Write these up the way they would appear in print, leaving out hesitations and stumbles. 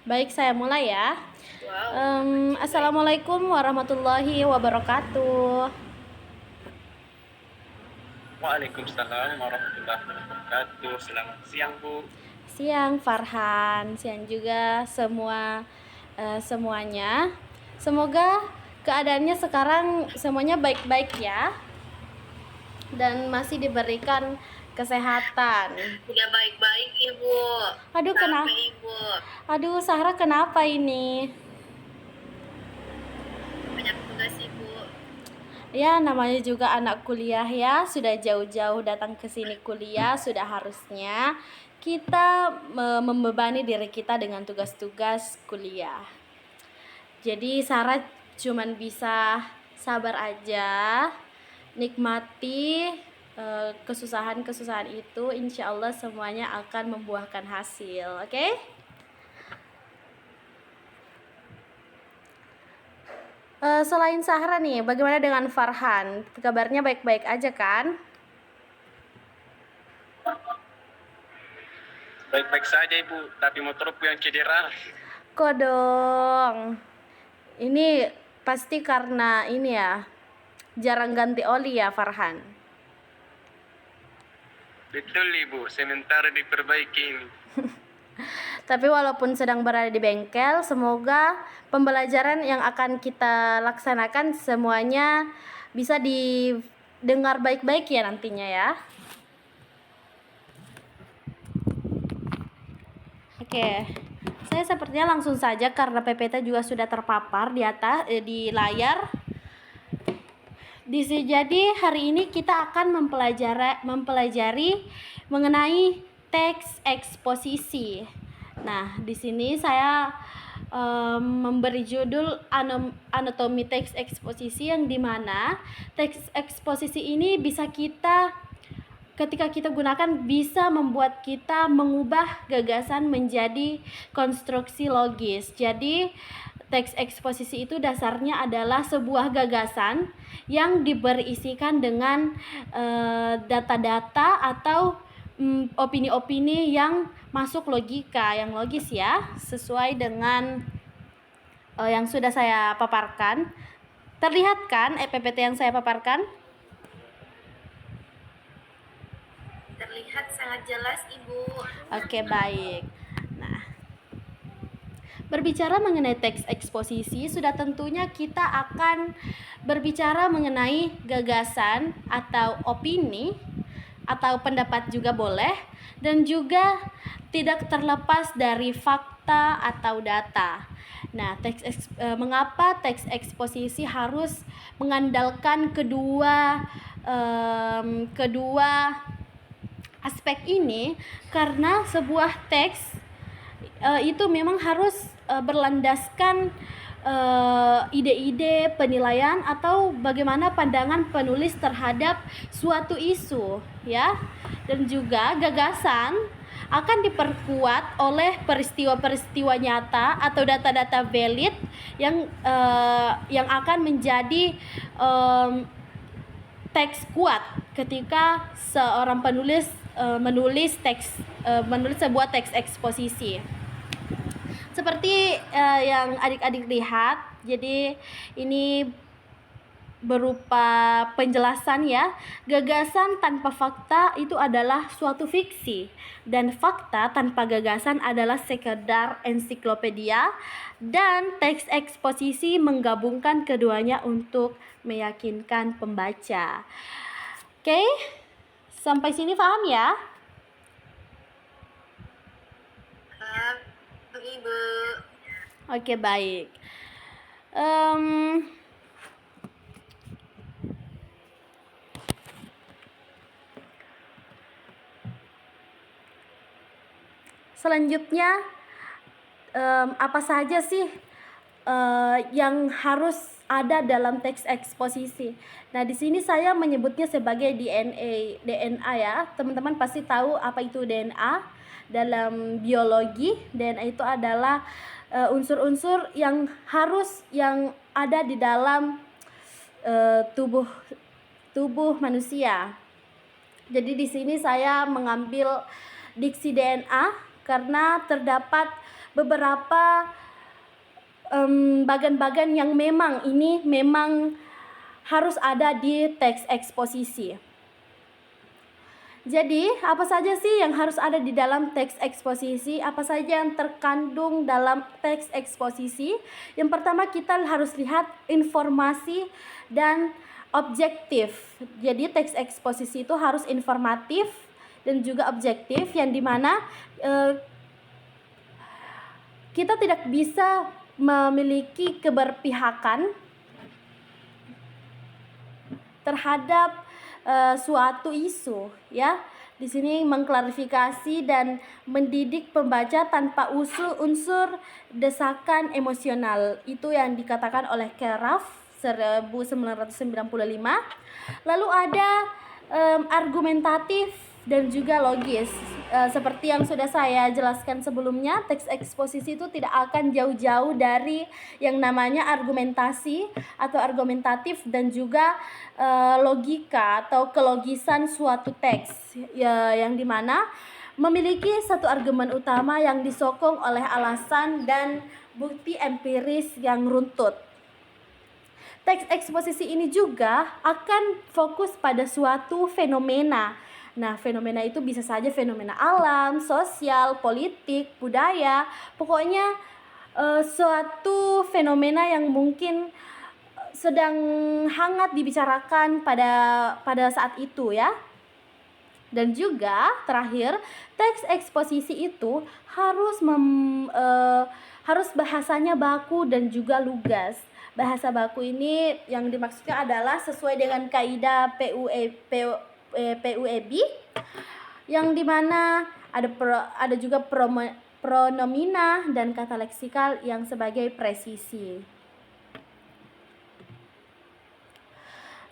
Baik, saya mulai ya. Wow. Assalamualaikum warahmatullahi wabarakatuh. Waalaikumsalam warahmatullahi wabarakatuh. Selamat siang, Bu. Siang Farhan, siang juga semuanya. Semoga keadaannya sekarang semuanya baik-baik ya, dan masih diberikan kesehatan. Sudah baik-baik, Ibu. Aduh, Sampai Ibu. Aduh, Sahra, kenapa ini? Banyak tugas, Ibu. Ya, namanya juga anak kuliah ya, sudah jauh-jauh datang ke sini kuliah, sudah harusnya kita membebani diri kita dengan tugas-tugas kuliah. Jadi Sarah cuman bisa sabar aja, nikmati kesusahan-kesusahan itu, insya Allah semuanya akan membuahkan hasil, oke? Selain Sahra nih, bagaimana dengan Farhan? Kabarnya baik-baik aja kan? Baik-baik saja, Ibu. Tapi motorku yang cedera. Kodong. Ini pasti karena ini ya, jarang ganti oli ya Farhan. Betul, Ibu. Sementara diperbaiki ini. Tapi walaupun sedang berada di bengkel, semoga pembelajaran yang akan kita laksanakan semuanya bisa didengar baik-baik ya nantinya ya. Oke, saya sepertinya langsung saja karena PPT juga sudah terpapar di atas di layar. Jadi hari ini kita akan mempelajari mengenai teks eksposisi. Nah, di sini saya memberi judul anatomi teks eksposisi, yang dimana teks eksposisi ini bisa ketika kita gunakan bisa membuat kita mengubah gagasan menjadi konstruksi logis. Jadi teks eksposisi itu dasarnya adalah sebuah gagasan yang diberisikan dengan data-data atau opini-opini yang masuk logika, yang logis ya, sesuai dengan yang sudah saya paparkan. Terlihat kan PPT yang saya paparkan? Terlihat sangat jelas, Ibu. Oke, baik. Nah, berbicara mengenai teks eksposisi, sudah tentunya kita akan berbicara mengenai gagasan atau opini atau pendapat juga boleh, dan juga tidak terlepas dari fakta atau data. Nah, mengapa teks eksposisi harus mengandalkan kedua aspek ini? Karena sebuah teks itu memang harus berlandaskan ide-ide, penilaian atau bagaimana pandangan penulis terhadap suatu isu ya, dan juga gagasan akan diperkuat oleh peristiwa-peristiwa nyata atau data-data valid yang akan menjadi teks kuat ketika seorang penulis menulis sebuah teks eksposisi. Seperti yang adik-adik lihat, jadi ini berupa penjelasan ya. Gagasan tanpa fakta itu adalah suatu fiksi, dan fakta tanpa gagasan adalah sekedar ensiklopedia, dan teks eksposisi menggabungkan keduanya untuk meyakinkan pembaca. Oke, sampai sini paham ya? Ibu. Oke, baik. Selanjutnya, apa saja sih yang harus ada dalam teks eksposisi? Nah, di sini saya menyebutnya sebagai DNA ya. Teman-teman pasti tahu apa itu DNA. Dalam biologi, DNA itu adalah unsur-unsur yang ada di dalam tubuh manusia. Jadi di sini saya mengambil diksi DNA karena terdapat beberapa bagan-bagan yang memang harus ada di teks eksposisi. Jadi, apa saja sih yang harus ada di dalam teks eksposisi? Apa saja yang terkandung dalam teks eksposisi? Yang pertama, kita harus lihat informasi dan objektif. Jadi, teks eksposisi itu harus informatif dan juga objektif, yang dimana kita tidak bisa memiliki keberpihakan terhadap suatu isu, ya. Di sini mengklarifikasi dan mendidik pembaca tanpa unsur desakan emosional. Itu yang dikatakan oleh Keraf 1995. Lalu ada argumentatif dan juga logis. Seperti yang sudah saya jelaskan sebelumnya, teks eksposisi itu tidak akan jauh-jauh dari yang namanya argumentasi atau argumentatif dan juga logika atau kelogisan suatu teks, ya, yang dimana memiliki satu argumen utama yang disokong oleh alasan dan bukti empiris yang runtut. Teks eksposisi ini juga akan fokus pada suatu fenomena. Nah, fenomena itu bisa saja fenomena alam, sosial, politik, budaya, pokoknya suatu fenomena yang mungkin sedang hangat dibicarakan pada saat itu, ya. Dan juga terakhir, teks eksposisi itu harus bahasanya baku dan juga lugas. Bahasa baku ini yang dimaksudkan adalah sesuai dengan kaidah PUEB, yang dimana ada juga pronomina dan kata leksikal yang sebagai presisi.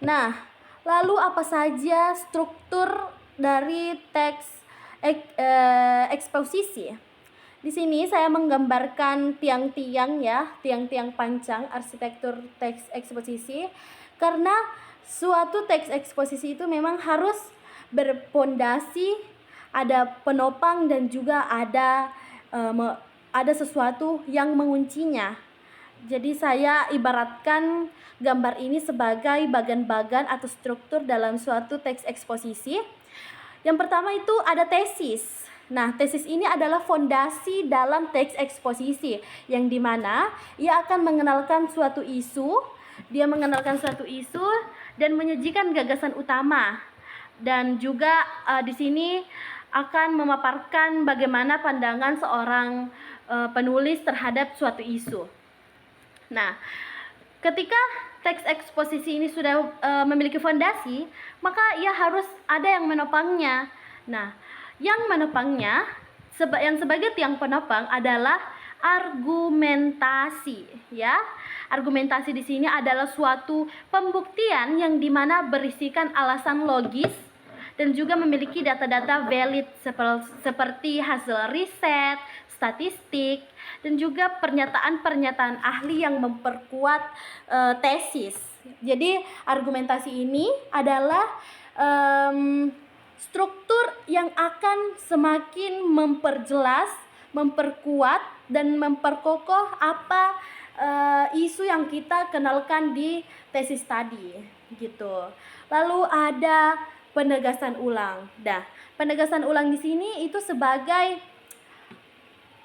Nah, lalu apa saja struktur dari teks eksposisi? Di sini saya menggambarkan tiang-tiang, ya, tiang-tiang pancang arsitektur teks eksposisi, karena suatu teks eksposisi itu memang harus berpondasi, ada penopang dan juga ada sesuatu yang menguncinya. Jadi saya ibaratkan gambar ini sebagai bagan-bagan atau struktur dalam suatu teks eksposisi. Yang pertama itu ada tesis. Nah, tesis ini adalah fondasi dalam teks eksposisi, yang dimana ia akan mengenalkan suatu isu, dan menyajikan gagasan utama. Dan juga di sini akan memaparkan bagaimana pandangan seorang penulis terhadap suatu isu. Nah, ketika teks eksposisi ini sudah memiliki fondasi, maka ia harus ada yang menopangnya. Nah, yang menopangnya yang sebagai tiang penopang adalah argumentasi, ya. Argumentasi di sini adalah suatu pembuktian yang dimana berisikan alasan logis dan juga memiliki data-data valid seperti hasil riset, statistik, dan juga pernyataan-pernyataan ahli yang memperkuat tesis. Jadi argumentasi ini adalah struktur yang akan semakin memperjelas, memperkuat, dan memperkokoh apa isu yang kita kenalkan di tesis tadi, gitu. Lalu ada penegasan ulang. Nah, penegasan ulang di sini itu sebagai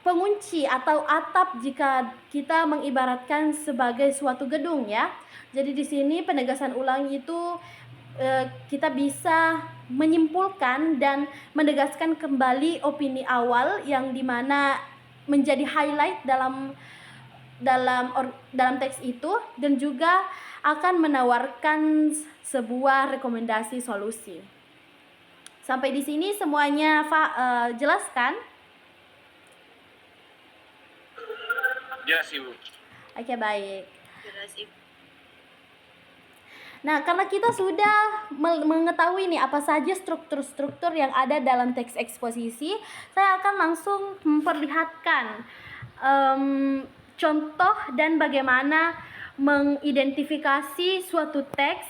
pengunci atau atap jika kita mengibaratkan sebagai suatu gedung, ya. Jadi di sini penegasan ulang itu kita bisa menyimpulkan dan menegaskan kembali opini awal yang dimana menjadi highlight dalam teks itu, dan juga akan menawarkan sebuah rekomendasi solusi. Sampai di sini semuanya jelaskan? Jelas, Ibu. Oke, baik. Jelas, Ibu. Nah, karena kita sudah mengetahui nih apa saja struktur-struktur yang ada dalam teks eksposisi, saya akan langsung memperlihatkan contoh dan bagaimana mengidentifikasi suatu teks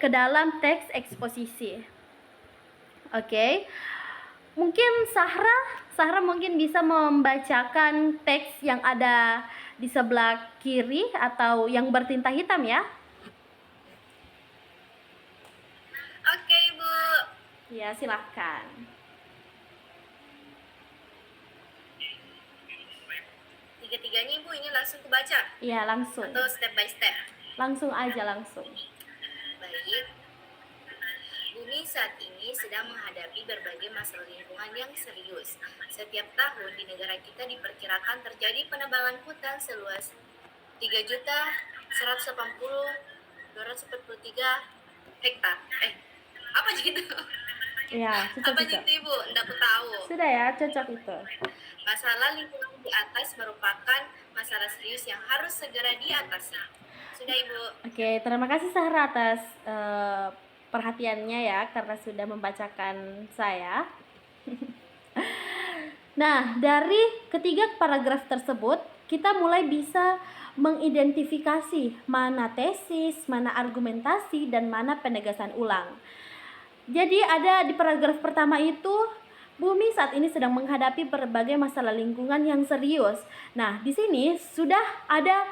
ke dalam teks eksposisi. Oke. Mungkin Sahra mungkin bisa membacakan teks yang ada di sebelah kiri atau yang bertinta hitam ya. Oke, Ibu. Ya, silahkan. Tiga-tiganya Ibu ini langsung kebaca Iya, langsung. atau step by step? Langsung aja, langsung. Baik. Bumi saat ini sedang menghadapi berbagai masalah lingkungan yang serius. Setiap tahun di negara kita diperkirakan terjadi penebangan hutan seluas 3.180.243 hektar. Apa gitu? Iya, Apa cocok. gitu Ibu? Nggak aku tahu. Sudah ya, cocok itu. Masalah lingkungan di atas merupakan masalah serius yang harus segera diatasi. Sudah Ibu. Oke, terima kasih Sahra atas perhatiannya ya, karena sudah membacakan saya. Nah, dari ketiga paragraf tersebut, kita mulai bisa mengidentifikasi mana tesis, mana argumentasi, dan mana penegasan ulang. Jadi ada di paragraf pertama itu, bumi saat ini sedang menghadapi berbagai masalah lingkungan yang serius. Nah, di sini sudah ada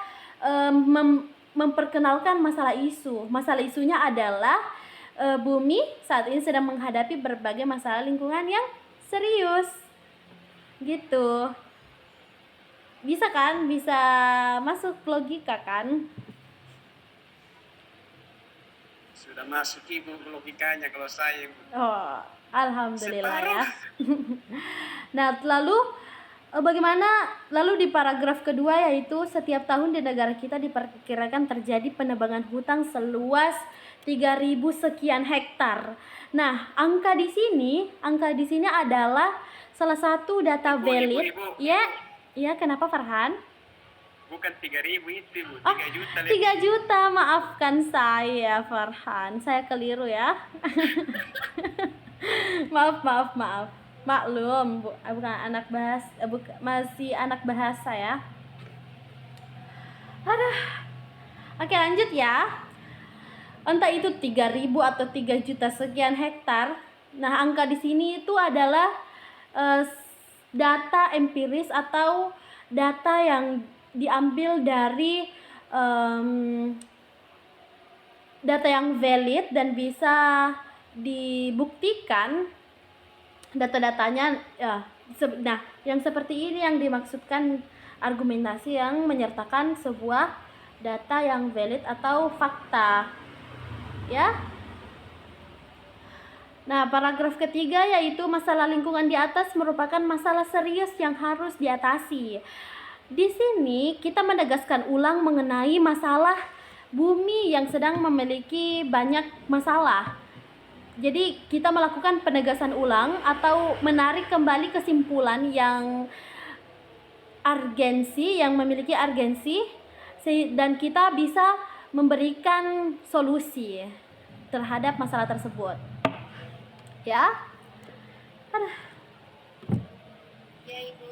memperkenalkan masalah isu. Masalah isunya adalah bumi saat ini sedang menghadapi berbagai masalah lingkungan yang serius. Gitu. Bisa kan? Bisa masuk logika kan? Sudah masuk Ibu logikanya kalau saya. Oh, alhamdulillah ya. Separuh. Nah, lalu di paragraf kedua yaitu setiap tahun di negara kita diperkirakan terjadi penebangan hutan seluas 3.000 sekian hektar. Nah, angka di sini adalah salah satu data valid. Ibu. Ya, kenapa Farhan? Bukan 3.000 itu Ibu, 3 Oh, juta 3 juta, maafkan saya Farhan, saya keliru ya. maaf. Maklum, bukan anak masih anak bahasa ya. Aduh. Oke, lanjut ya. Entah itu 3.000 atau 3 juta sekian hektar. Nah, angka di sini itu adalah data empiris atau data yang diambil dari data yang valid dan bisa dibuktikan data-datanya ya. Nah, yang seperti ini yang dimaksudkan argumentasi yang menyertakan sebuah data yang valid atau fakta ya. Nah, paragraf ketiga yaitu masalah lingkungan di atas merupakan masalah serius yang harus diatasi. Di sini kita menegaskan ulang mengenai masalah bumi yang sedang memiliki banyak masalah. Jadi kita melakukan penegasan ulang atau menarik kembali kesimpulan yang memiliki urgensi dan kita bisa memberikan solusi terhadap masalah tersebut. Ya. Ya Ibu.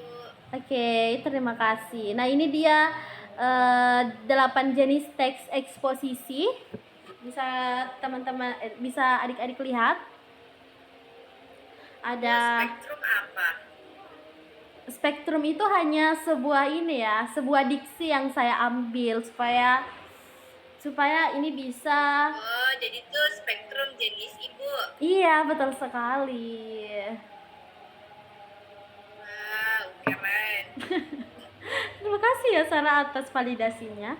Oke, terima kasih. Nah, ini dia 8 jenis teks eksposisi. Bisa teman-teman bisa adik-adik lihat. Ada Spektrum apa? spektrum itu hanya sebuah diksi yang saya ambil supaya ini bisa. Oh, jadi itu spektrum jenis Ibu. Iya, betul sekali. Wow, keren. Terima kasih ya Sarah atas validasinya.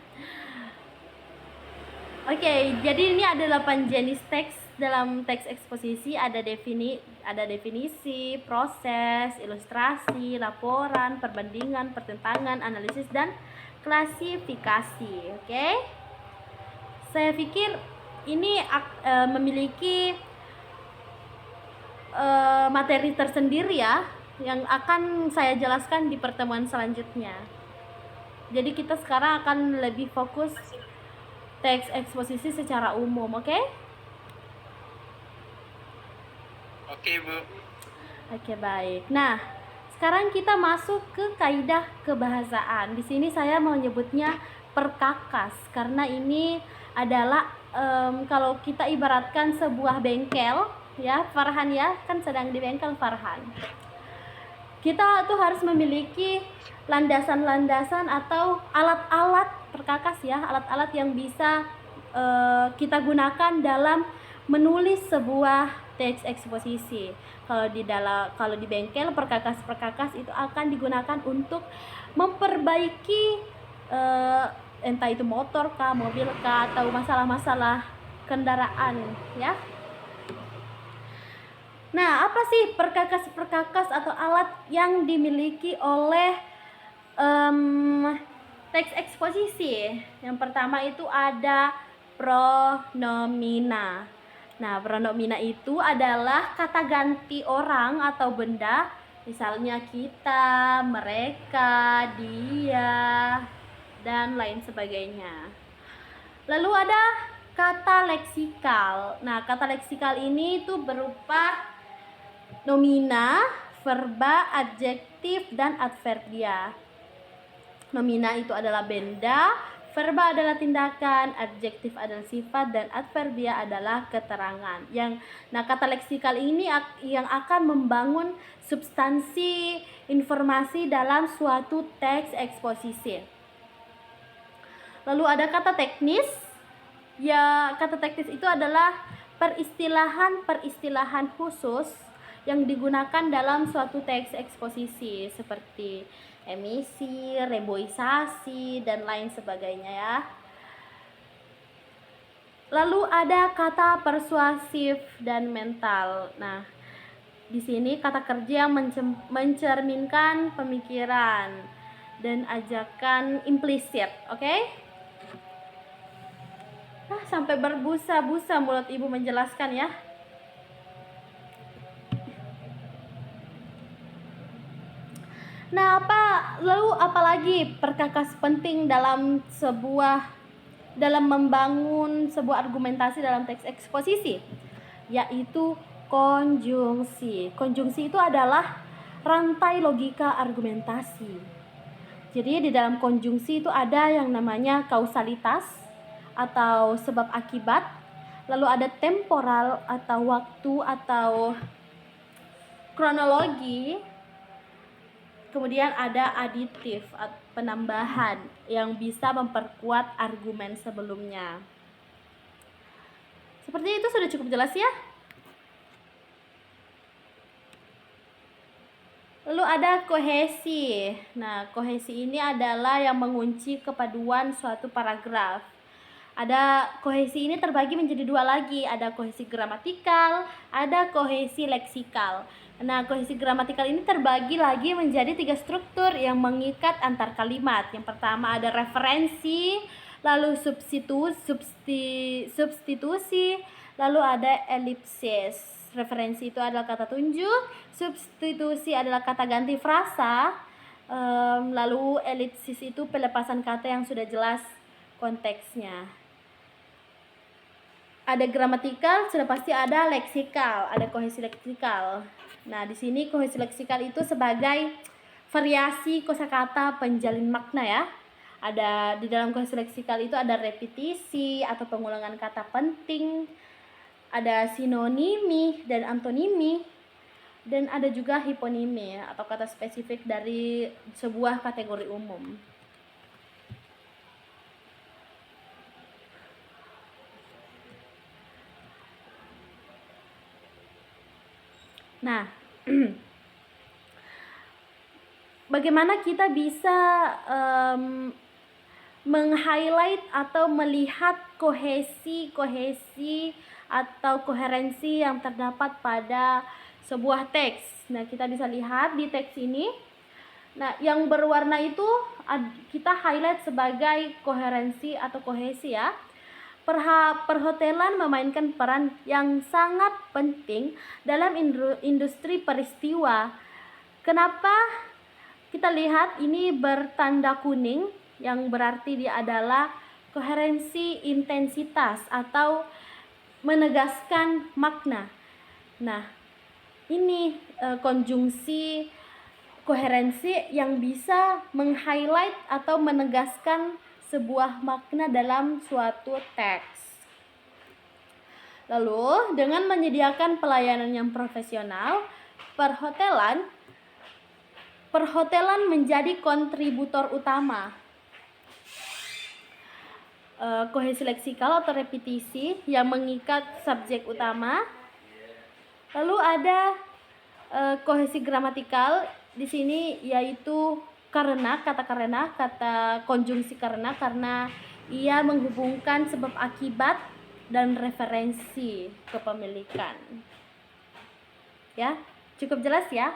Oke, jadi ini ada 8 jenis teks. Dalam teks eksposisi ada definisi, proses, ilustrasi, laporan, perbandingan, pertentangan, analisis, dan klasifikasi. Oke. Saya pikir ini memiliki materi tersendiri ya, yang akan saya jelaskan di pertemuan selanjutnya. Jadi kita sekarang akan lebih fokus teks eksposisi secara umum, oke? Oke, Bu. Oke, baik. Nah, sekarang kita masuk ke kaidah kebahasaan. Di sini saya menyebutnya perkakas karena ini adalah kalau kita ibaratkan sebuah bengkel, ya Farhan ya, kan sedang di bengkel Farhan. Kita tuh harus memiliki landasan-landasan atau alat-alat perkakas ya, alat-alat yang bisa kita gunakan dalam menulis sebuah teks eksposisi. Kalau di bengkel perkakas-perkakas itu akan digunakan untuk memperbaiki entah itu motor kah, mobil kah, atau masalah-masalah kendaraan ya. Nah, apa sih perkakas-perkakas atau alat yang dimiliki oleh teks eksposisi? Yang pertama itu ada pronomina. Nah, pronomina itu adalah kata ganti orang atau benda, misalnya kita, mereka, dia, dan lain sebagainya. Lalu ada kata leksikal. Nah, kata leksikal ini tuh berupa nomina, verba, adjektif, dan adverbia. Nomina itu adalah benda, verba adalah tindakan, adjektif adalah sifat, dan adverbia adalah keterangan. Nah, kata leksikal ini yang akan membangun substansi informasi dalam suatu teks eksposisi. Lalu ada kata teknis. Ya, kata teknis itu adalah peristilahan khusus yang digunakan dalam suatu teks eksposisi seperti emisi, reboisasi, dan lain sebagainya ya. Lalu ada kata persuasif dan mental. Nah, di sini kata kerja yang mencerminkan pemikiran dan ajakan implisit, oke? Sampai berbusa-busa mulut ibu menjelaskan ya. Nah, lalu apalagi perkakas penting dalam membangun sebuah argumentasi dalam teks eksposisi, yaitu konjungsi. Konjungsi itu adalah rantai logika argumentasi. Jadi di dalam konjungsi itu ada yang namanya kausalitas atau sebab akibat, lalu ada temporal atau waktu atau kronologi, kemudian ada aditif atau penambahan yang bisa memperkuat argumen sebelumnya. Seperti itu sudah cukup jelas ya? Lalu ada kohesi. Nah, kohesi ini adalah yang mengunci kepaduan suatu paragraf. Kohesi ini terbagi menjadi dua lagi, ada kohesi gramatikal, ada kohesi leksikal. Nah, kohesi gramatikal ini terbagi lagi menjadi 3 struktur yang mengikat antar kalimat. Yang pertama ada referensi, lalu substitusi, lalu ada elipsis. Referensi itu adalah kata tunjuk, substitusi adalah kata ganti frasa, lalu elipsis itu pelepasan kata yang sudah jelas konteksnya. Ada gramatikal, sudah pasti ada leksikal, ada kohesi leksikal. Nah, di sini kohesi leksikal itu sebagai variasi kosakata penjalin makna ya. Di dalam kohesi leksikal itu ada repetisi atau pengulangan kata penting, ada sinonimi dan antonimi, dan ada juga hiponimi atau kata spesifik dari sebuah kategori umum. Nah, bagaimana kita bisa meng-highlight atau melihat kohesi atau koherensi yang terdapat pada sebuah teks. Nah, kita bisa lihat di teks ini. Nah, yang berwarna itu kita highlight sebagai koherensi atau kohesi ya. Perhotelan memainkan peran yang sangat penting dalam industri peristiwa. Kenapa? Kita lihat ini bertanda kuning yang berarti dia adalah koherensi intensitas atau menegaskan makna. Nah, ini konjungsi koherensi yang bisa meng-highlight atau menegaskan sebuah makna dalam suatu teks. Lalu, dengan menyediakan pelayanan yang profesional, perhotelan menjadi kontributor utama. Kohesi leksikal atau repetisi yang mengikat subjek utama. Lalu ada kohesi gramatikal di sini, yaitu kata konjungsi karena ia menghubungkan sebab akibat dan referensi kepemilikan. Ya, cukup jelas ya?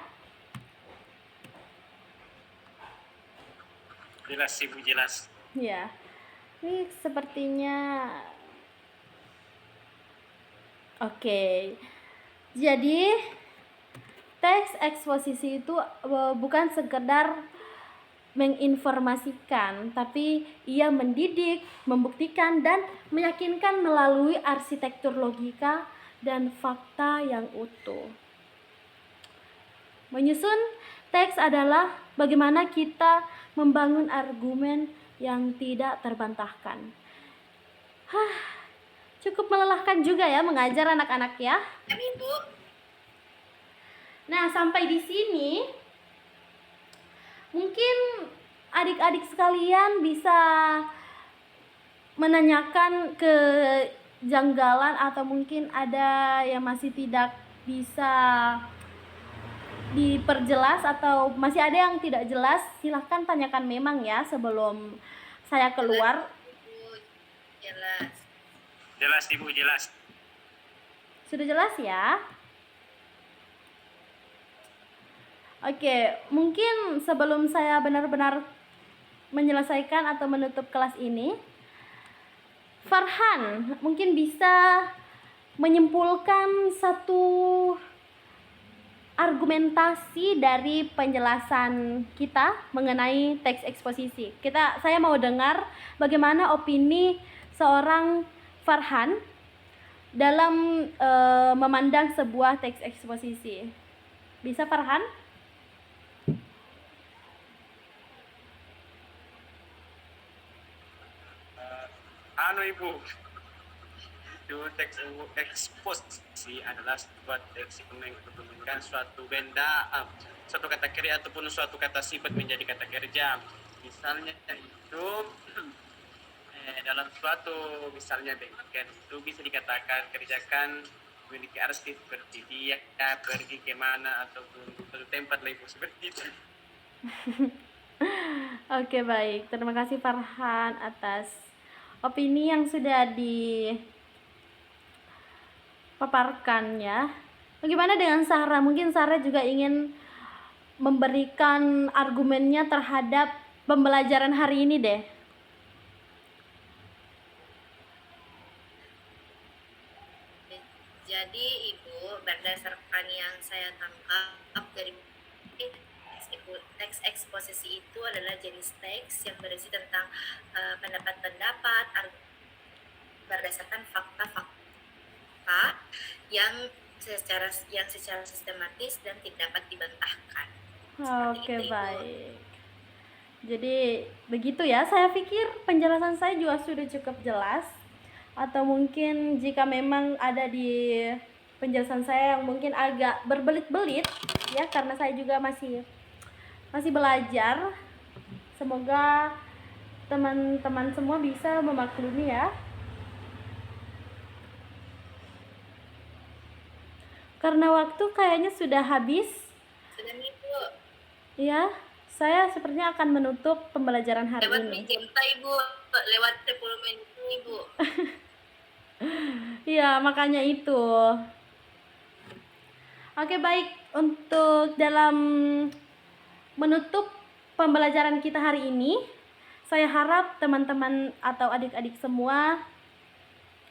Jelas Ibu, jelas. Ya. Ini sepertinya oke. Jadi teks eksposisi itu bukan sekedar menginformasikan, tapi ia mendidik, membuktikan, dan meyakinkan melalui arsitektur logika dan fakta yang utuh. Menyusun teks adalah bagaimana kita membangun argumen yang tidak terbantahkan. Cukup melelahkan juga ya mengajar anak-anak ya. Ya, Ibu. Nah, sampai di sini mungkin adik-adik sekalian bisa menanyakan kejanggalan atau mungkin ada yang masih tidak bisa diperjelas atau masih ada yang tidak jelas. Silahkan tanyakan memang ya sebelum saya keluar. Jelas. Jelas Ibu, jelas. Sudah jelas ya? Oke, mungkin sebelum saya benar-benar menyelesaikan atau menutup kelas ini, Farhan mungkin bisa menyimpulkan satu argumentasi dari penjelasan kita mengenai teks eksposisi. Saya mau dengar bagaimana opini seorang Farhan dalam memandang sebuah teks eksposisi. Bisa Farhan? Ibu, itu teks eksposisi adalah sebuah teks yang menghubungkan suatu benda, suatu kata kerja ataupun suatu kata sifat menjadi kata kerja. Misalnya itu dalam suatu misalnya bengkel itu bisa dikatakan kerjakan memiliki arti seperti dia pergi kemana ataupun suatu tempat lain seperti itu. Oke, baik. Terima kasih Farhan atas opini yang sudah dipaparkan ya. Bagaimana dengan Sarah? Mungkin Sarah juga ingin memberikan argumennya terhadap pembelajaran hari ini deh. Jadi Ibu, berdasarkan yang saya tangkap dari teks eksposisi itu adalah jenis teks yang berisi tentang pendapat-pendapat berdasarkan fakta-fakta yang secara sistematis dan tidak dapat dibantahkan. Oke, baik. Jadi begitu ya, saya pikir penjelasan saya juga sudah cukup jelas. Atau mungkin jika memang ada di penjelasan saya yang mungkin agak berbelit-belit ya, karena saya juga masih belajar. Semoga teman-teman semua bisa memaklumi ya. Karena waktu kayaknya sudah habis. Sudah Ibu. Ya, saya sepertinya akan menutup pembelajaran hari lewat ini. Lewat Ibu, lewat 10 menit Ibu. Iya, makanya itu. Oke, baik. Untuk dalam menutup pembelajaran kita hari ini, saya harap teman-teman atau adik-adik semua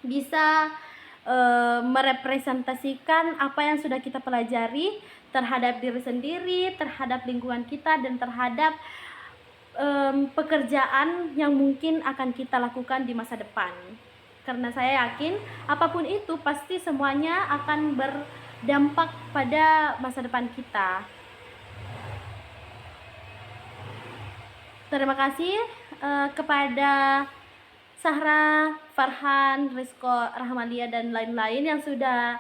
bisa merepresentasikan apa yang sudah kita pelajari terhadap diri sendiri, terhadap lingkungan kita, dan terhadap pekerjaan yang mungkin akan kita lakukan di masa depan. Karena saya yakin apapun itu pasti semuanya akan berdampak pada masa depan kita. Terima kasih kepada Sahra Farhan, Rizko, Rahmalia, dan lain-lain yang sudah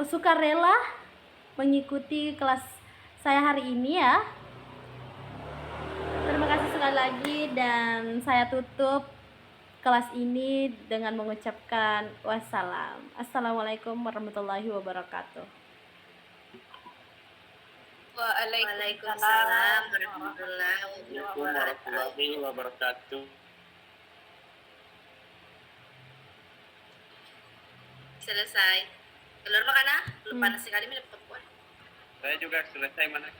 sukarela mengikuti kelas saya hari ini ya. Terima kasih sekali lagi dan saya tutup kelas ini dengan mengucapkan wassalam. Assalamualaikum warahmatullahi wabarakatuh. Waalaikumsalam warahmatullahi Assalamualaikum wabarakatuh. warahmatullahi wabarakatuh. Selesai. Keluar makan ah? Belum panas sekali minum perempuan. Saya juga selesai mana